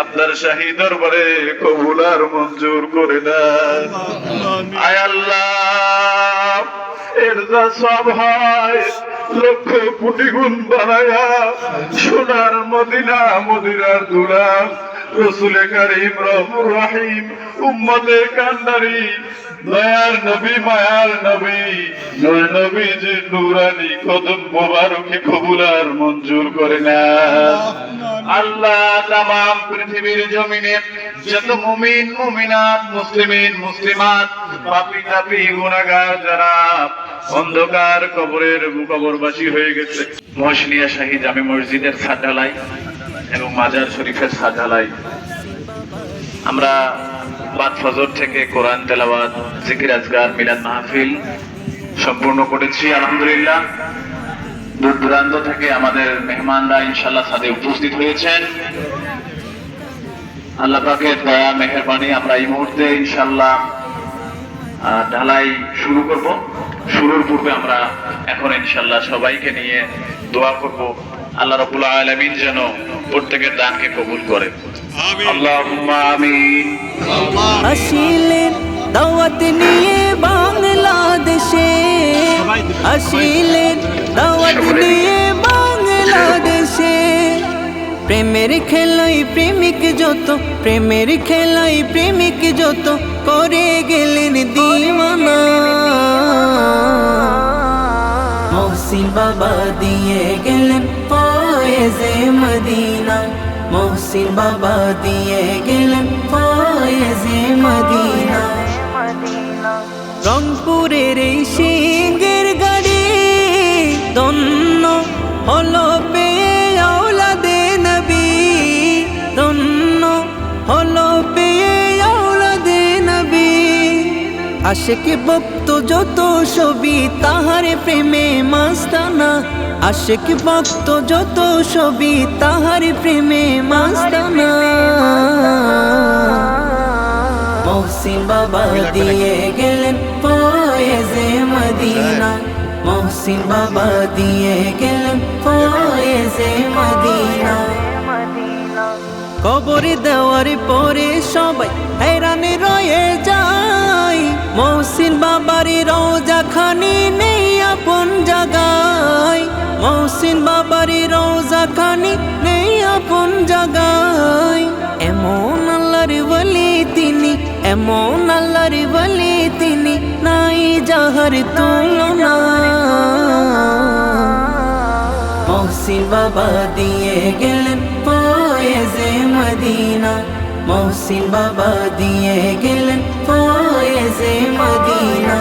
আপনার শাহী দরবারে কবুল আর মঞ্জুর করে দেন। আয় আল্লাহ, এর যা সব হয় লক্ষ কোটি গুণ বানায়া সোনার মদিনা মদিনার দুলা রসুল কারীম রউফুর রহিম উম্মতে কান্ডারি দয়ার নবী মায়ার নবী নূর নবীজির নূরানি কদম মোবারকে কবুল আর মঞ্জুর করে নেন। আল্লাহ তামাম পৃথিবীর জমিনে যত মুমিন মুমিনাত মুসলিমিন মুসলিমাত পাপী তাপী গুনাহগার যারা অন্ধকার কবরের কবরবাসী হয়ে গেছে, মহসিনিয়া শাহী জামে মসজিদের ছাদ ঢালাই এবং মাজার শরীফের ছাদ ঢালাই আমরা বাদ ফজর থেকে কোরআন তেলাওয়াত জিকির আজকার মিলাদ মাহফিল সম্পূর্ণ করেছি। আলহামদুলিল্লাহ, দূর দূরান্ত থেকে আমাদের মেহমানরা ইনশাআল্লাহ ছাদে উপস্থিত হয়েছেন। আল্লাহ পাকের দয়া মেহেরবানি আমরা এই মুহূর্তে ইনশাআল্লাহ ঢালাই শুরু করব। শুরুর পূর্বে আমরা এখন ইনশাআল্লাহ সবাইকে নিয়ে দোয়া করব আল্লাহ রাব্বুল আলামিন যেন প্রত্যেকের দানকে কবুল করে। আল্লাহুম্মা আমিন। আসিলেন দাওয়াত নিয়ে বাংলাদেশে, আসিলেন দাওয়াত নিয়ে বাংলাদেশে। প্রেমের খেলাই প্রেমিক যত, প্রেমের খেলাই প্রেমিক যত করে গেলেন দিওয়ানা। মহসিন বাবা দিয়ে গেলেন ফয়েজে মদিনা, মহসিন বাবা দিয়ে গেলেন ফয়েজে মদিনা। রংপুরের এই সিংহের গাড়ি ধন্য হলো পেয়ে আওলাদে নবী, ধন্য হলো পেয়ে আওলাদে নবী। আশিক ভক্ত যত সবই তাহার প্রেমে মাস্তানা, আশিক ভক্ত যত সবই তাহার প্রেমে মাস্তানা। মহসিন বাবা দিয়ে গেলেন ফয়েজে মদিনা, মহসিন বাবা দিয়ে গেলেন ফয়েজে মদিনা। কবর দেওয়ার পরে সবাই हैरान রয়ে যায়, মহসিন বাবার রওজা খানি নেই আপন জায়গায়, মহসিন বাবার রওজা খানি নেই আপন জায়গায়। এমন আল্লাহর ওলি তিনি, এমন আল্লাহর ওলি তিনি, নাই যাহার তুলনা। মহসিন বাবা দিয়ে গেলেন ফয়েজে মদিনা, মহসিন বাবা দিয়ে গেলেন ফয়েজে মদিনা।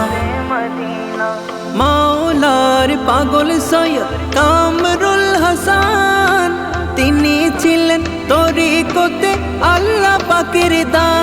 মাওলার পাগল সৈয়দ কামরুল হাসান, তিনি ছিলেন তরিকতে আল্লাহ পাকের দান।